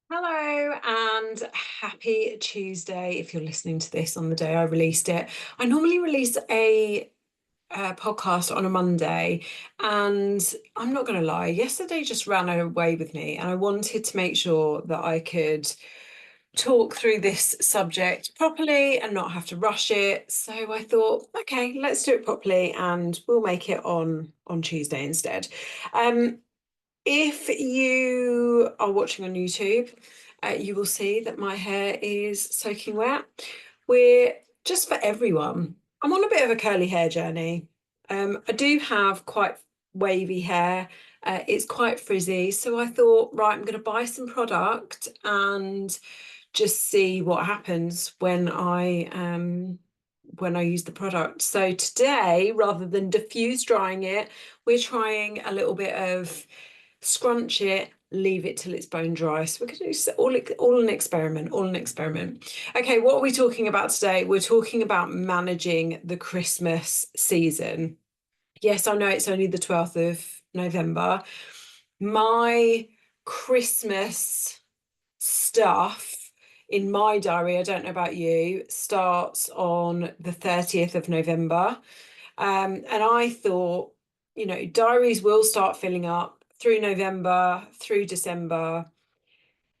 Hello and happy Tuesday if you're listening to this on the day I released it. I normally release a podcast on a Monday, and I'm not going to lie, yesterday just ran away with me, and I wanted to make sure that I could talk through this subject properly and not have to rush it. So I thought, okay, let's do it properly and we'll make it on Tuesday instead. Um, if you are watching on YouTube, you will see that my hair is soaking wet. We're just for everyone. I'm on a bit of a curly hair journey. I do have quite wavy hair. It's quite frizzy. So I thought, right, I'm going to buy some product and just see what happens when I use the product. So today, rather than diffuse drying it, we're trying a little bit of scrunch it, leave it till it's bone dry. So we're going to do all an experiment, all an experiment. Okay, what are we talking about today? We're talking about managing the Christmas season. Yes, I know it's only the 12th of November. My Christmas stuff in my diary, I don't know about you, starts on the 30th of November. And I thought, diaries will start filling up through November, through December.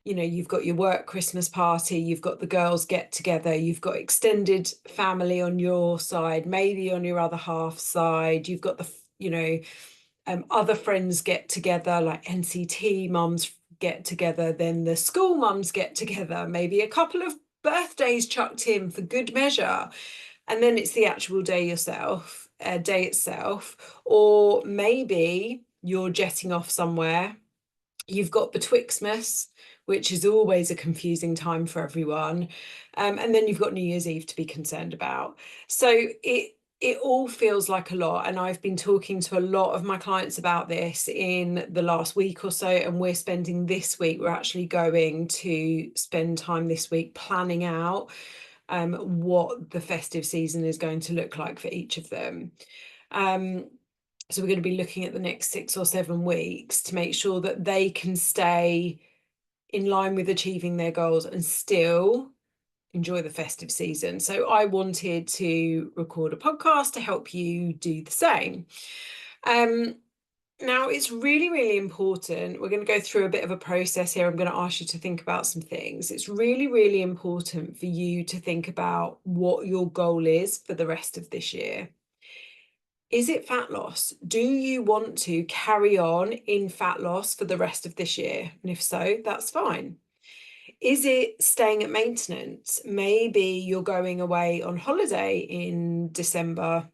You've got your work Christmas party, you've got the girls get together, you've got extended family on your side, maybe on your other half side, you've got other friends get together, like NCT mums get together, then the school mums get together, maybe a couple of birthdays chucked in for good measure. And then it's the actual day itself, or maybe you're jetting off somewhere. You've got Betwixtmas, which is always a confusing time for everyone. And then you've got New Year's Eve to be concerned about. So it all feels like a lot. And I've been talking to a lot of my clients about this in the last week or so. And we're spending this week, we're actually going to spend time this week planning out what the festive season is going to look like for each of them. So we're going to be looking at the next 6 or 7 weeks to make sure that they can stay in line with achieving their goals and still enjoy the festive season. So I wanted to record a podcast to help you do the same. Now, it's really, really important. We're going to go through a bit of a process here. I'm going to ask you to think about some things. It's really, really important for you to think about what your goal is for the rest of this year. Is it fat loss? Do you want to carry on in fat loss for the rest of this year? And if so, that's fine. Is it staying at maintenance? Maybe you're going away on holiday in December.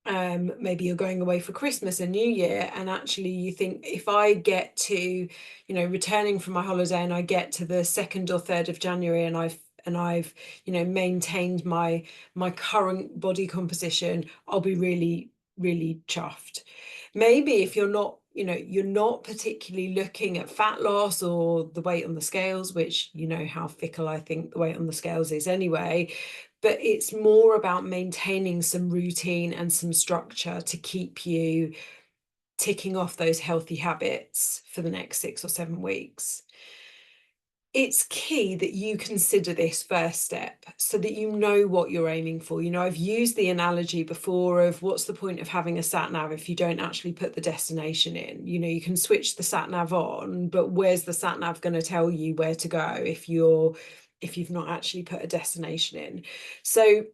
Maybe you're going away for Christmas and New Year, and actually you think, if I get to, returning from my holiday and I get to the 2nd or 3rd of January and I've maintained my current body composition, I'll be really, really chuffed. Maybe if you're not particularly looking at fat loss or the weight on the scales, which you know how fickle I think the weight on the scales is anyway, but it's more about maintaining some routine and some structure to keep you ticking off those healthy habits for the next 6 or 7 weeks. It's key that you consider this first step so that you know what you're aiming for. I've used the analogy before of what's the point of having a sat nav if you don't actually put the destination in. You can switch the sat nav on, but where's the sat nav going to tell you where to go if you've not actually put a destination in? So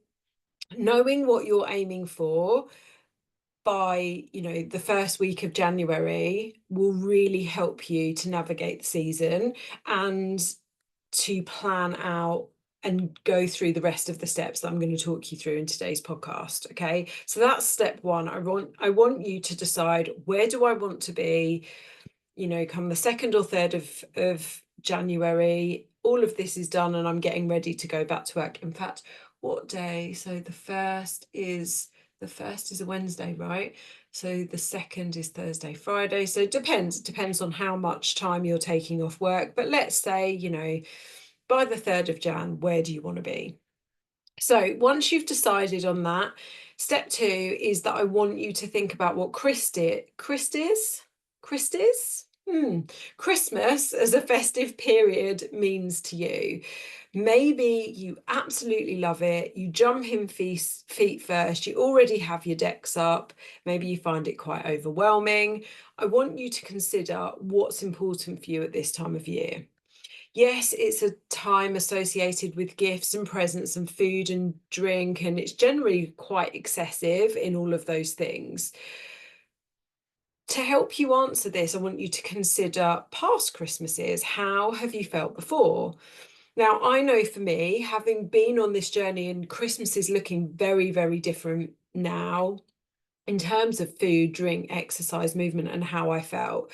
knowing what you're aiming for by the first week of January will really help you to navigate the season and to plan out and go through the rest of the steps that I'm going to talk you through in today's podcast. Okay, so that's step one. I want you to decide, where do I want to be come the 2nd or 3rd of January. All of this is done and I'm getting ready to go back to work. In fact, what day? So the first is a Wednesday, right? So the 2nd is Thursday, Friday. So it depends on how much time you're taking off work. But let's say, by the 3rd of Jan, where do you want to be? So once you've decided on that, step 2 is that I want you to think about what Christ is. Christ is? Christmas as a festive period means to you. Maybe you absolutely love it. You jump in feet first. You already have your decks up. Maybe you find it quite overwhelming. I want you to consider what's important for you at this time of year. Yes, it's a time associated with gifts and presents and food and drink, and it's generally quite excessive in all of those things. To help you answer this, I want you to consider past Christmases. How have you felt before? Now, I know for me, having been on this journey, and Christmas is looking very, very different now in terms of food, drink, exercise, movement, and how I felt.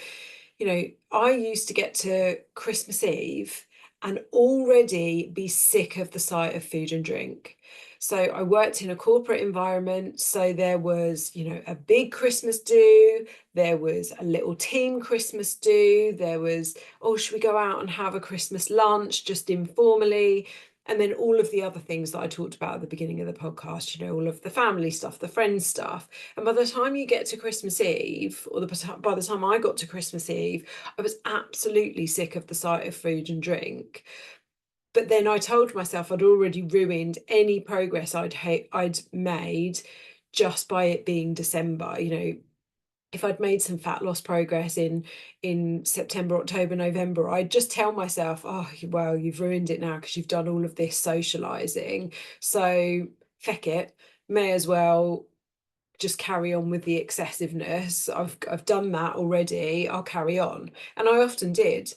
I used to get to Christmas Eve and already be sick of the sight of food and drink. So I worked in a corporate environment. So there was, a big Christmas do, there was a little team Christmas do, there was, oh, should we go out and have a Christmas lunch just informally? And then all of the other things that I talked about at the beginning of the podcast, all of the family stuff, the friends stuff. And by the time you get to Christmas Eve, or by the time I got to Christmas Eve, I was absolutely sick of the sight of food and drink. But then I told myself I'd already ruined any progress I'd made just by it being December. If I'd made some fat loss progress in September, October, November, I'd just tell myself, oh, well, you've ruined it now because you've done all of this socializing. So feck it, may as well just carry on with the excessiveness. I've done that already. I'll carry on. And I often did.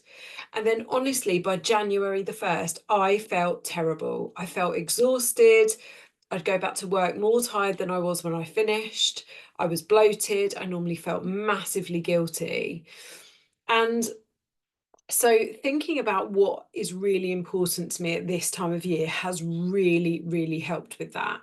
And then honestly, by January the 1st, I felt terrible. I felt exhausted. I'd go back to work more tired than I was when I finished. I was bloated. I normally felt massively guilty. And so thinking about what is really important to me at this time of year has really, really helped with that.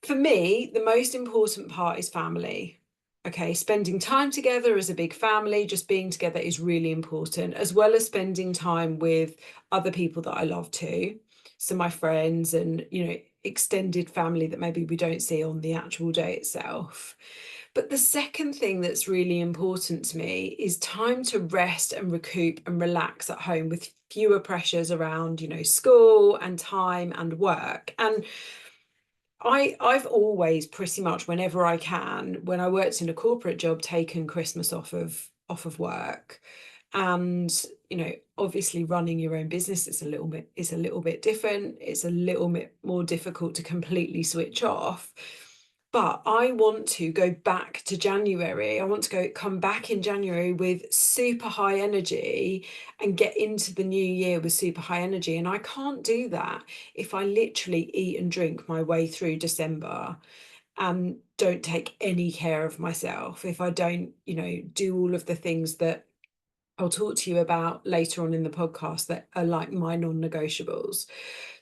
For me, the most important part is family. Okay, spending time together as a big family, just being together is really important, as well as spending time with other people that I love too. So my friends and, extended family that maybe we don't see on the actual day itself. But the second thing that's really important to me is time to rest and recoup and relax at home with fewer pressures around, school and time and work. And I've always pretty much whenever I can, when I worked in a corporate job, taken Christmas off of work. And obviously running your own business is a little bit different. It's a little bit more difficult to completely switch off. But I want to go back to January. I want to come back in January with super high energy and get into the new year with super high energy. And I can't do that if I literally eat and drink my way through December and don't take any care of myself, if I don't, do all of the things that I'll talk to you about later on in the podcast that are like my non-negotiables.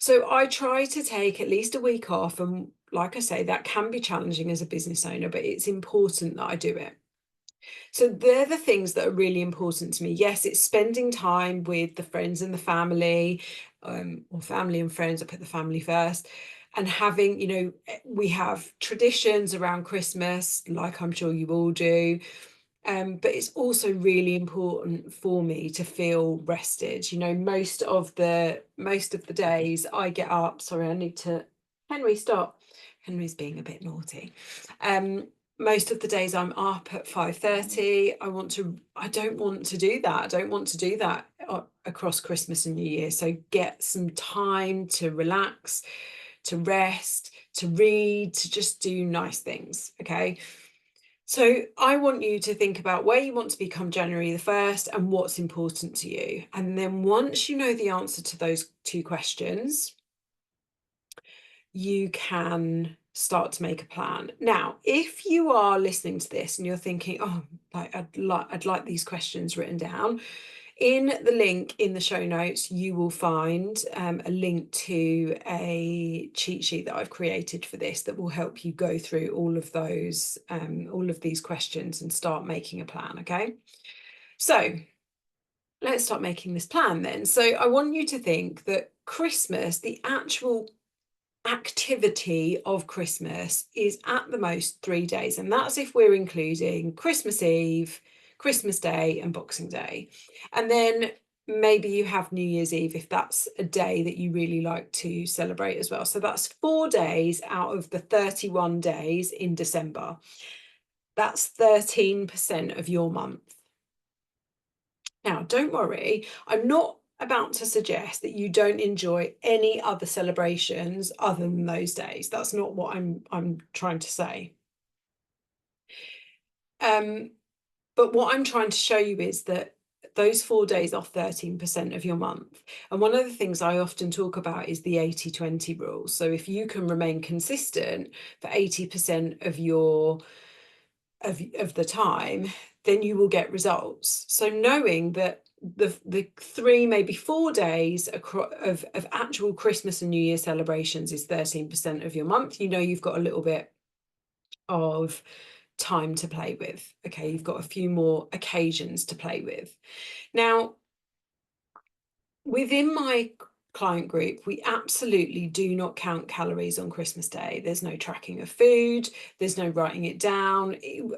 So I try to take at least a week off. And like I say, that can be challenging as a business owner, but it's important that I do it. So they're the things that are really important to me. Yes, it's spending time with the friends and the family, or family and friends. I put the family first. And having, we have traditions around Christmas, like I'm sure you all do. But it's also really important for me to feel rested. Most of the days I get up. Sorry, I need to. Henry, stop. Henry's being a bit naughty. Most of the days I'm up at 5:30. I don't want to do that. I don't want to do that across Christmas and New Year. So get some time to relax, to rest, to read, to just do nice things. Okay. So I want you to think about where you want to become January the 1st and what's important to you. And then once you know the answer to those two questions, you can start to make a plan. Now, if you are listening to this and you're thinking, oh, I'd like these questions written down, in the link in the show notes, you will find a link to a cheat sheet that I've created for this that will help you go through all of these questions and start making a plan. Okay, so let's start making this plan then. So I want you to think that Christmas, the actual activity of Christmas, is at the most 3 days, and that's if we're including Christmas Eve, Christmas Day and Boxing Day. And then maybe you have New Year's Eve if that's a day that you really like to celebrate as well. So that's 4 days out of the 31 days in December. That's 13% of your month. Now, don't worry, I'm not about to suggest that you don't enjoy any other celebrations other than those days. That's not what I'm trying to say. But what I'm trying to show you is that those 4 days are 13% of your month. And one of the things I often talk about is the 80-20 rule. So if you can remain consistent for 80% of your of the time, then you will get results. So knowing that the 3, maybe 4 days of actual Christmas and New Year celebrations is 13% of your month, you know you've got a little bit of time to play with. Okay, you've got a few more occasions to play with. Now, within my client group, we absolutely do not count calories on Christmas Day. There's no tracking of food, there's no writing it down,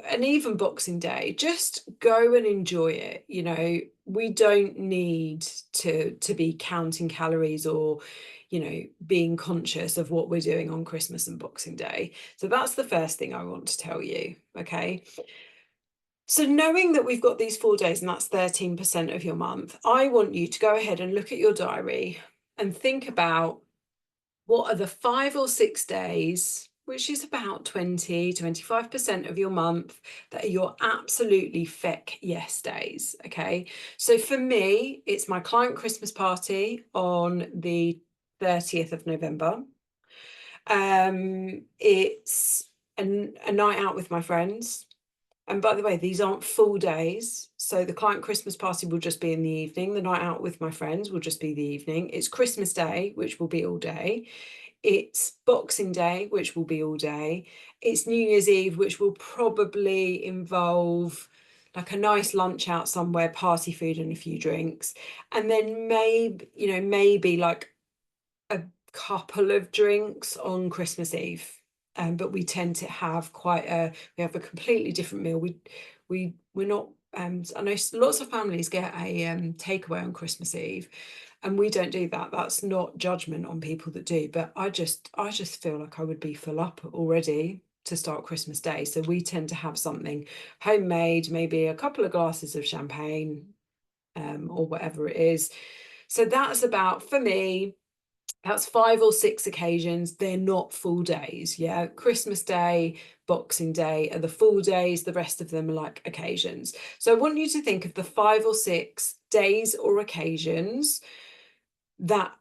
and even Boxing Day, just go and enjoy it. You know, we don't need to be counting calories or, you know, being conscious of what we're doing on Christmas and Boxing Day. So that's the first thing I want to tell you, okay? So knowing that we've got these 4 days and that's 13% of your month, I want you to go ahead and look at your diary and think about what are the 5 or 6 days, which is about 20-25% of your month, that are your absolutely feck yes days, okay? So for me, it's my client Christmas party on the 30th of November. It's a night out with my friends. And by the way, these aren't full days. So the client Christmas party will just be in the evening. The night out with my friends will just be the evening. It's Christmas Day, which will be all day. It's Boxing Day, which will be all day. It's New Year's Eve, which will probably involve like a nice lunch out somewhere, party food and a few drinks. And then maybe like a couple of drinks on Christmas Eve. But we tend to have we have a completely different meal. We're not, I know lots of families get a takeaway on Christmas Eve, and we don't do that. That's not judgment on people that do, but I just feel like I would be full up already to start Christmas Day. So we tend to have something homemade, maybe a couple of glasses of champagne, or whatever it is. So that's about, for me, that's 5 or 6 occasions. They're not full days. Yeah. Christmas Day, Boxing Day are the full days. The rest of them are like occasions. So I want you to think of the 5 or 6 days or occasions that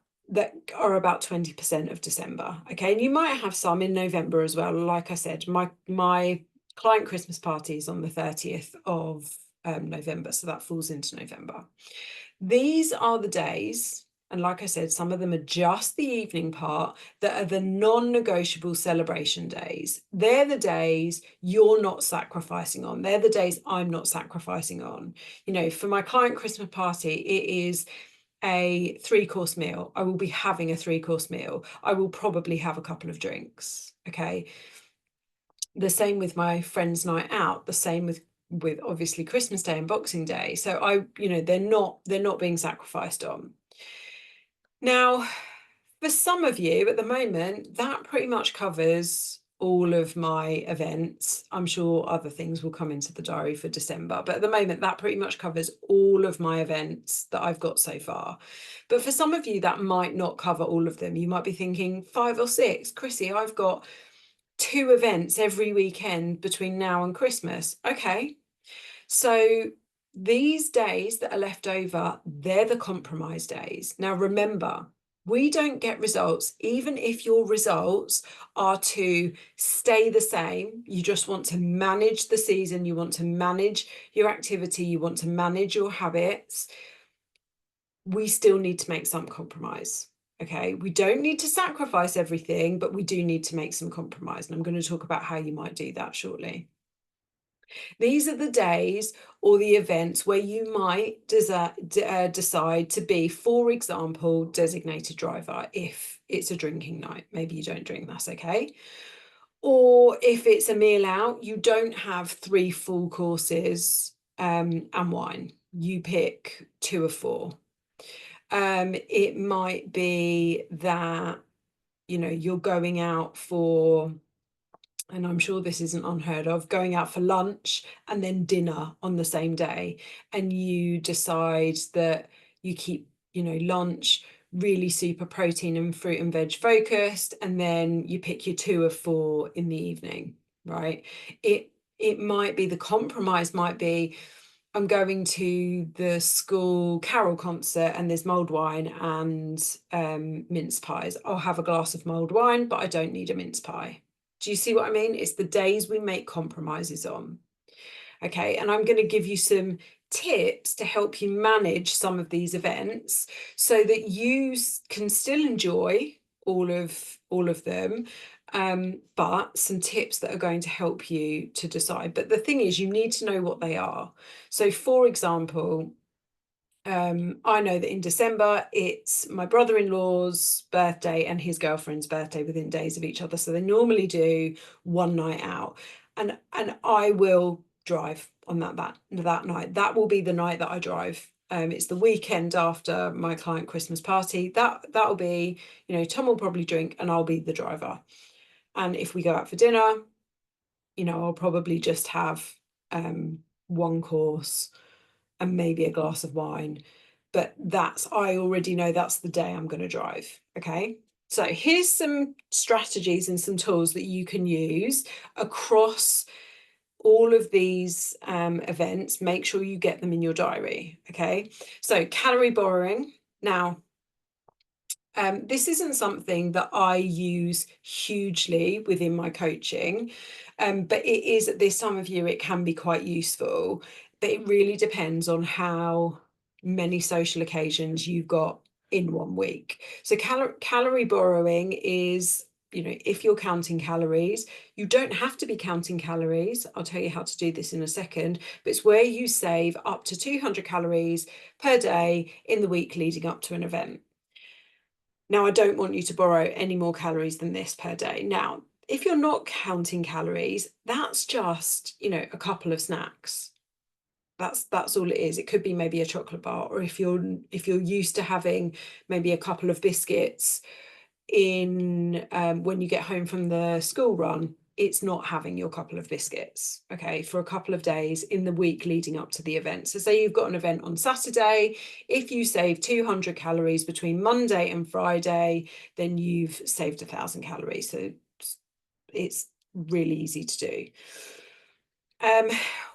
are about 20% of December. Okay. And you might have some in November as well. Like I said, my client Christmas party is on the 30th of November. So that falls into November. These are the days, and like I said, some of them are just the evening part, that are the non-negotiable celebration days. They're the days you're not sacrificing on. They're the days I'm not sacrificing on. You know, for my client Christmas party, it is a 3-course meal. I will be having a 3-course meal. I will probably have a couple of drinks. Okay. The same with my friends' night out, the same with obviously Christmas Day and Boxing Day. So they're not being sacrificed on. Now, for some of you at the moment, that pretty much covers all of my events. I'm sure other things will come into the diary for December, but at the moment that pretty much covers all of my events that I've got so far. But for some of you, that might not cover all of them. You might be thinking 5 or 6. Chrissy, I've got 2 events every weekend between now and Christmas. Okay. So these days that are left over, they're the compromise days. Now, remember, we don't get results, even if your results are to stay the same. You just want to manage the season. You want to manage your activity. You want to manage your habits. We still need to make some compromise. Okay, we don't need to sacrifice everything, but we do need to make some compromise. And I'm going to talk about how you might do that shortly. These are the days or the events where you might decide to be, for example, designated driver if it's a drinking night. Maybe you don't drink, that's okay. Or if it's a meal out, you don't have 3 full courses and wine. You pick 2 of 4. It might be that, you know, you're going out for, and I'm sure this isn't unheard of, going out for lunch and then dinner on the same day, and you decide that you keep, you know, lunch really super protein and fruit and veg focused, and then you pick your 2 of 4 in the evening, right? It might be, the compromise might be, I'm going to the school carol concert and there's mulled wine and mince pies. I'll have a glass of mulled wine, but I don't need a mince pie. Do you see what I mean? It's the days we make compromises on. Okay, and I'm going to give you some tips to help you manage some of these events so that you can still enjoy all of them, but some tips that are going to help you to decide. But the thing is, you need to know what they are. So for example, I know that in December it's my brother-in-law's birthday and his girlfriend's birthday within days of each other, so they normally do one night out, and I will drive on that night. That will be the night that I drive. It's the weekend after my client Christmas party. That'll be, you know, Tom will probably drink and I'll be the driver. And if we go out for dinner, you know, I'll probably just have one course and maybe a glass of wine. But I already know that's the day I'm going to drive. Okay. So here's some strategies and some tools that you can use across all of these events. Make sure you get them in your diary. Okay. So calorie borrowing. Now, this isn't something that I use hugely within my coaching, but it is at this time of year, it can be quite useful. But it really depends on how many social occasions you've got in one week. So calorie borrowing is, you know, if you're counting calories, you don't have to be counting calories. I'll tell you how to do this in a second, but it's where you save up to 200 calories per day in the week leading up to an event. Now, I don't want you to borrow any more calories than this per day. Now, if you're not counting calories, that's just, you know, a couple of snacks. That's all it is. It could be maybe a chocolate bar, or if you're used to having maybe a couple of biscuits in when you get home from the school run, it's not having your couple of biscuits, okay, for a couple of days in the week leading up to the event. So say you've got an event on Saturday, if you save 200 calories between Monday and Friday, then you've saved 1,000 calories. So it's really easy to do.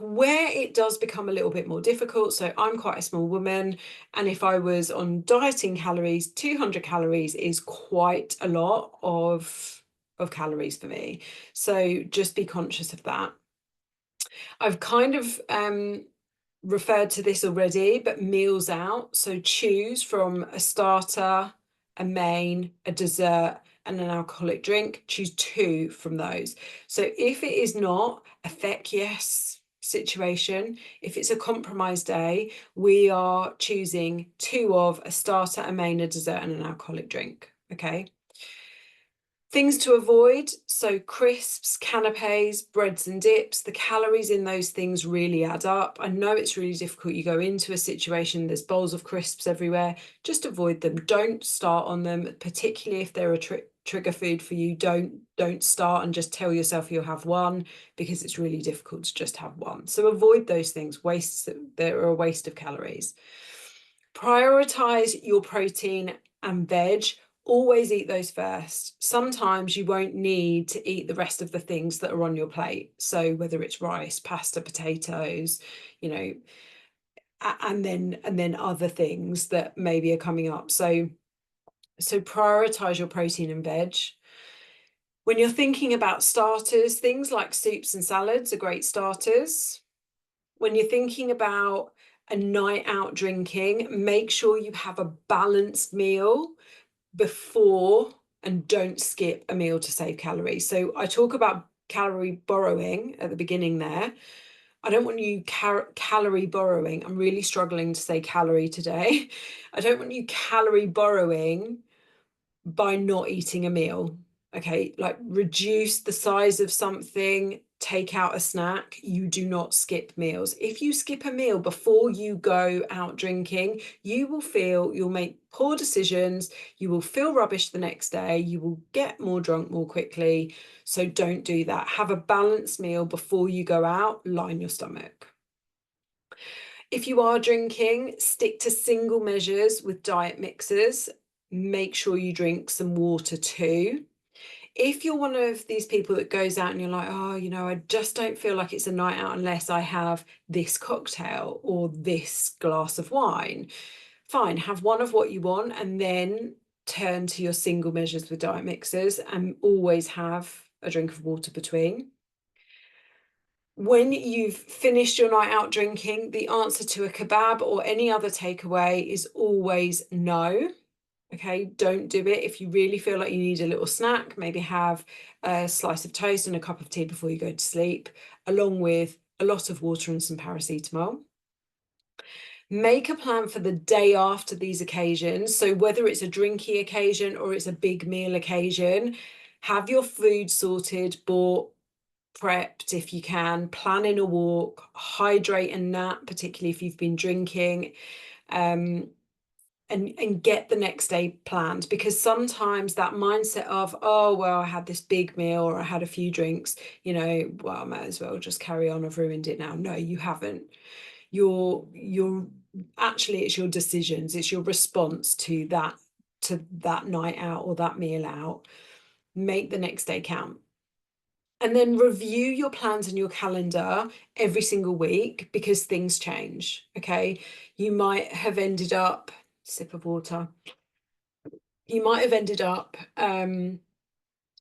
Where it does become a little bit more difficult, so I'm quite a small woman, and if I was on dieting calories, 200 calories is quite a lot of calories for me. So just be conscious of that. I've kind of referred to this already, but meals out. So choose from a starter, a main, a dessert, and an alcoholic drink. Choose 2 from those. So if it is not a feck yes situation, if it's a compromise day, we are choosing 2 of a starter, a main, a dessert, and an alcoholic drink. Okay. Things to avoid, so crisps, canapes, breads and dips, the calories in those things really add up. I know it's really difficult. You go into a situation, there's bowls of crisps everywhere, just avoid them. Don't start on them, particularly if they're a trigger food for you. Don't start and just tell yourself you'll have one, because it's really difficult to just have one. So avoid those things. They're a waste of calories. Prioritize your protein and veg. Always eat those first. Sometimes you won't need to eat the rest of the things that are on your plate. So whether it's rice, pasta, potatoes, you know, and then other things that maybe are coming up. So prioritize your protein and veg. When you're thinking about starters, things like soups and salads are great starters. When you're thinking about a night out drinking, make sure you have a balanced meal before, and don't skip a meal to save calories. So I talk about calorie borrowing at the beginning there. I don't want you calorie borrowing. I'm really struggling to say calorie today. I don't want you calorie borrowing by not eating a meal. Okay, like reduce the size of something, take out a snack, you do not skip meals. If you skip a meal before you go out drinking, you'll make poor decisions, you will feel rubbish the next day, you will get more drunk more quickly. So don't do that. Have a balanced meal before you go out, line your stomach. If you are drinking, stick to single measures with diet mixers. Make sure you drink some water too. If you're one of these people that goes out and you're like, oh, I just don't feel like it's a night out unless I have this cocktail or this glass of wine, fine, have one of what you want and then turn to your single measures with diet mixers, and always have a drink of water between. When you've finished your night out drinking, the answer to a kebab or any other takeaway is always no. Okay, don't do it. If you really feel like you need a little snack, maybe have a slice of toast and a cup of tea before you go to sleep, along with a lot of water and some paracetamol. Make a plan for the day after these occasions. So whether it's a drinky occasion or it's a big meal occasion, have your food sorted, bought, prepped if you can, plan in a walk, hydrate and nap, particularly if you've been drinking. And get the next day planned, because sometimes that mindset of, oh, well, I had this big meal or I had a few drinks, well, I might as well just carry on. I've ruined it now. No, you haven't. You're actually, it's your decisions. It's your response to that night out or that meal out. Make the next day count. And then review your plans and your calendar every single week, because things change. Okay. You might have ended up, sip of water. You might have ended up, I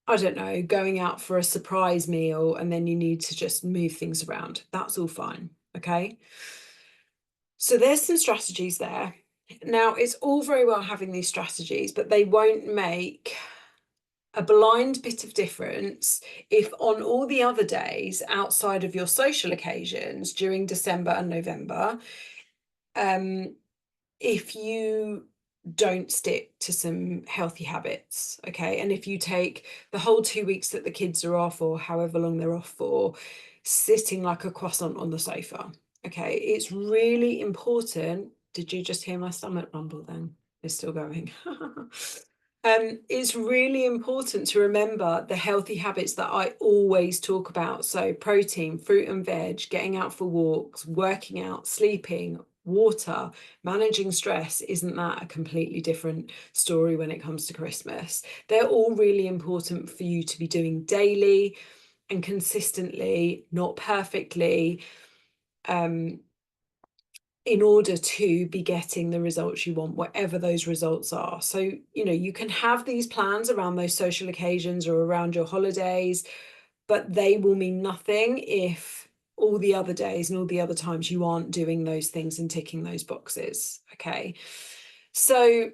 don't know, going out for a surprise meal and then you need to just move things around. That's all fine. Okay. So there's some strategies there. Now, it's all very well having these strategies, but they won't make a blind bit of difference if on all the other days outside of your social occasions during December and November, if you don't stick to some healthy habits. Okay. And if you take the whole 2 weeks that the kids are off, or however long they're off for, sitting like a croissant on the sofa. Okay. It's really important. Did you just hear my stomach rumble then? It's still going. It's really important to remember the healthy habits that I always talk about. So protein, fruit and veg, getting out for walks, working out, sleeping, water, managing stress. Isn't that a completely different story when it comes to Christmas? They're all really important for you to be doing daily and consistently, not perfectly, in order to be getting the results you want, whatever those results are. So, you can have these plans around those social occasions or around your holidays, but they will mean nothing if all the other days and all the other times you aren't doing those things and ticking those boxes. Okay. So,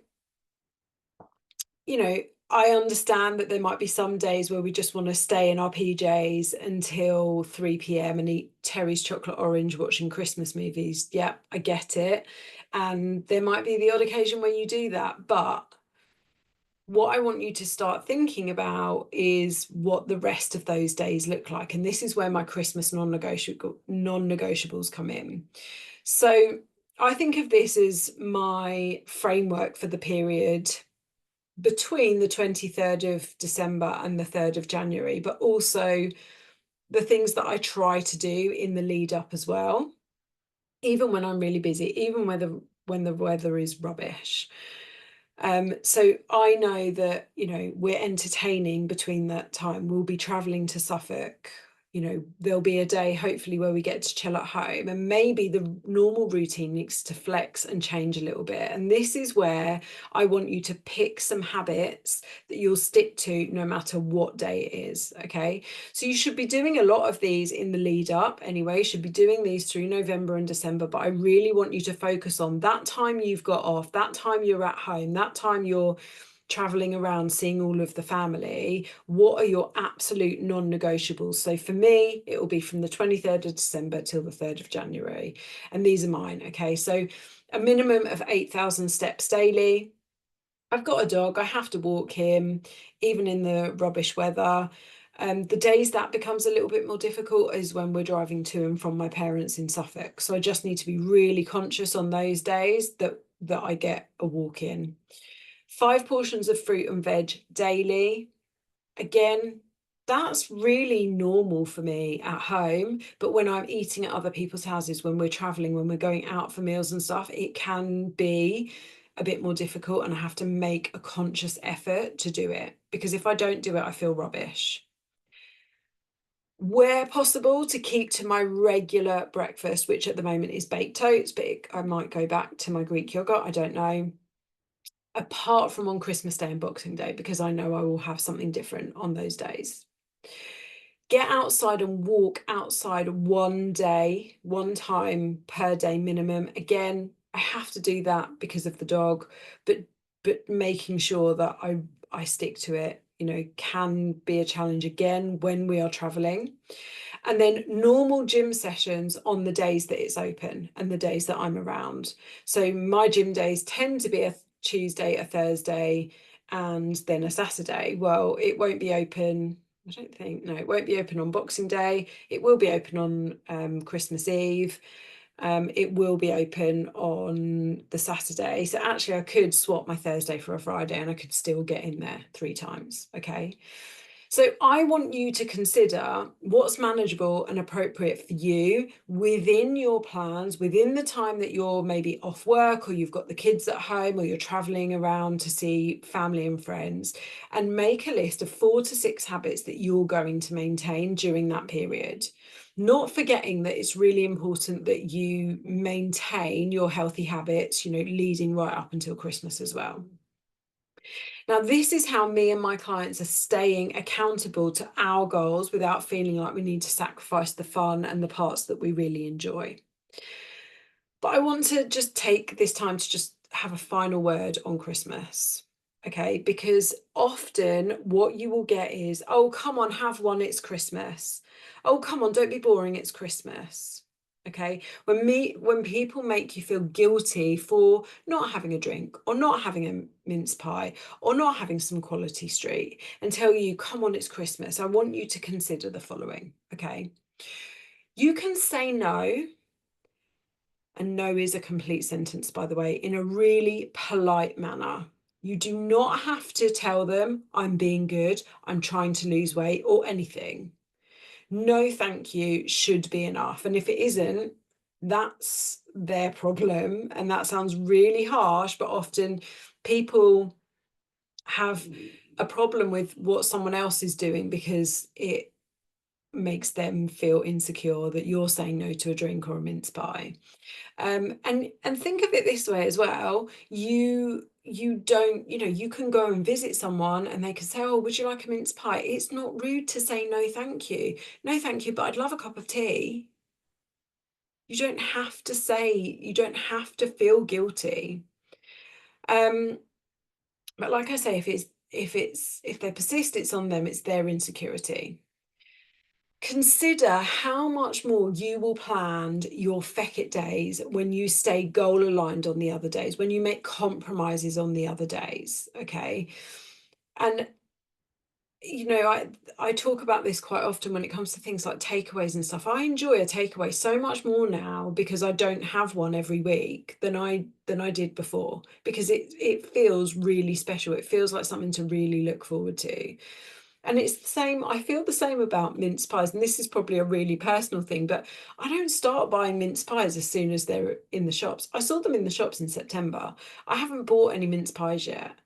I understand that there might be some days where we just want to stay in our PJs until 3 p.m. and eat Terry's chocolate orange watching Christmas movies. Yeah, I get it. And there might be the odd occasion where you do that. But what I want you to start thinking about is what the rest of those days look like. And this is where my Christmas non-negotiables come in. So I think of this as my framework for the period between the 23rd of December and the 3rd of January, but also the things that I try to do in the lead up as well, even when I'm really busy, even when the weather is rubbish. So I know that, we're entertaining between that time. We'll be traveling to Suffolk. There'll be a day, hopefully, where we get to chill at home, and maybe the normal routine needs to flex and change a little bit. And this is where I want you to pick some habits that you'll stick to no matter what day it is. Okay. So you should be doing a lot of these in the lead up anyway. You should be doing these through November and December, but I really want you to focus on that time you've got off, that time you're at home, that time you're traveling around seeing all of the family. What are your absolute non-negotiables? So for me, it will be from the 23rd of December till the 3rd of January. And these are mine. Okay. So a minimum of 8,000 steps daily. I've got a dog. I have to walk him, even in the rubbish weather. The days that becomes a little bit more difficult is when we're driving to and from my parents in Suffolk. So I just need to be really conscious on those days that I get a walk in. 5 portions of fruit and veg daily. Again, that's really normal for me at home, but when I'm eating at other people's houses, when we're traveling, when we're going out for meals and stuff, it can be a bit more difficult, and I have to make a conscious effort to do it, because if I don't do it, I feel rubbish. Where possible, to keep to my regular breakfast, which at the moment is baked oats, but I might go back to my Greek yogurt, I don't know. Apart from on Christmas Day and Boxing Day, because I know I will have something different on those days. Get outside and walk outside one time per day minimum. Again, I have to do that because of the dog, but making sure that I stick to it, can be a challenge again when we are traveling. And then normal gym sessions on the days that it's open and the days that I'm around. So my gym days tend to be a Tuesday, a Thursday, and then a Saturday. Well, it won't be open. I don't think, no, it won't be open on Boxing Day. It will be open on Christmas Eve. It will be open on the Saturday. So actually I could swap my Thursday for a Friday and I could still get in there 3 times. Okay. So I want you to consider what's manageable and appropriate for you within your plans, within the time that you're maybe off work, or you've got the kids at home, or you're traveling around to see family and friends, and make a list of 4 to 6 habits that you're going to maintain during that period. Not forgetting that it's really important that you maintain your healthy habits, leading right up until Christmas as well. Now, this is how me and my clients are staying accountable to our goals without feeling like we need to sacrifice the fun and the parts that we really enjoy. But I want to just take this time to just have a final word on Christmas. Okay, because often what you will get is, oh, come on, have one, it's Christmas. Oh, come on, don't be boring, it's Christmas. Okay, when people make you feel guilty for not having a drink, or not having a mince pie, or not having some quality street, and tell you, come on, it's Christmas, I want you to consider the following. Okay, you can say no, and no is a complete sentence, by the way, in a really polite manner. You do not have to tell them, I'm being good, I'm trying to lose weight, or anything. No, thank you should be enough. And if it isn't, that's their problem. And that sounds really harsh, but often people have a problem with what someone else is doing because it makes them feel insecure that you're saying no to a drink or a mince pie. And think of it this way as well. You don't, you can go and visit someone and they can say, oh, would you like a mince pie? It's not rude to say no, thank you. No, thank you, but I'd love a cup of tea. You don't have to say, you don't have to feel guilty. But like I say, if they persist, it's on them, it's their insecurity. Consider how much more you will plan your feck it days when you stay goal aligned on the other days, when you make compromises on the other days. Okay. And I talk about this quite often when it comes to things like takeaways and stuff. I enjoy a takeaway so much more now because I don't have one every week than I did before, because it feels really special. It feels like something to really look forward to. And it's the same, I feel the same about mince pies, and this is probably a really personal thing, but I don't start buying mince pies as soon as they're in the shops. I saw them in the shops in September. I haven't bought any mince pies yet.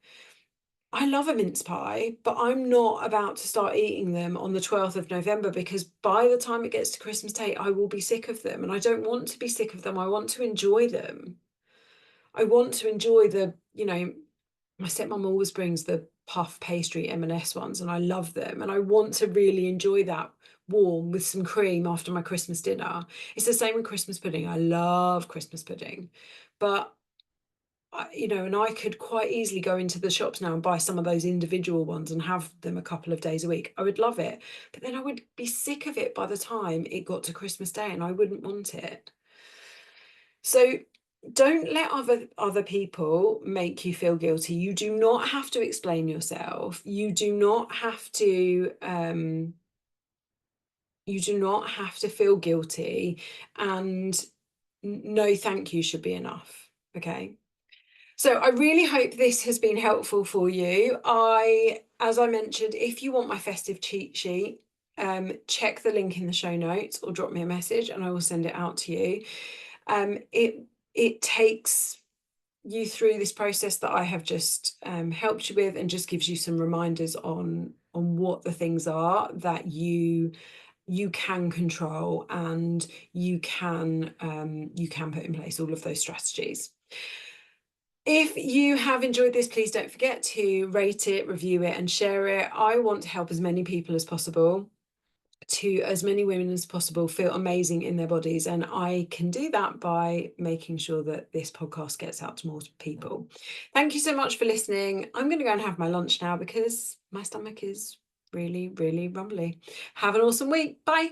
I love a mince pie, but I'm not about to start eating them on the 12th of November, because by the time it gets to Christmas Day, I will be sick of them, and I don't want to be sick of them. I want to enjoy them. I want to enjoy my stepmom always brings the puff pastry M&S ones, and I love them, and I want to really enjoy that warm with some cream after my Christmas dinner. It's the same with Christmas pudding. I love Christmas pudding, but and I could quite easily go into the shops now and buy some of those individual ones and have them a couple of days a week. I would love it, but then I would be sick of it by the time it got to Christmas Day, and I wouldn't want it. So don't let other people make you feel guilty. You do not have to explain yourself. You do not have to feel guilty, and no thank you should be enough. Okay. So I really hope this has been helpful for you. As I mentioned, if you want my festive cheat sheet, check the link in the show notes or drop me a message and I will send it out to you. It takes you through this process that I have just helped you with, and just gives you some reminders on what the things are that you can control, and you can put in place all of those strategies. If you have enjoyed this, please don't forget to rate it, review it, and share it. I want to help as many people as possible, to as many women as possible feel amazing in their bodies. And I can do that by making sure that this podcast gets out to more people. Thank you so much for listening. I'm going to go and have my lunch now because my stomach is really, really rumbly. Have an awesome week. Bye.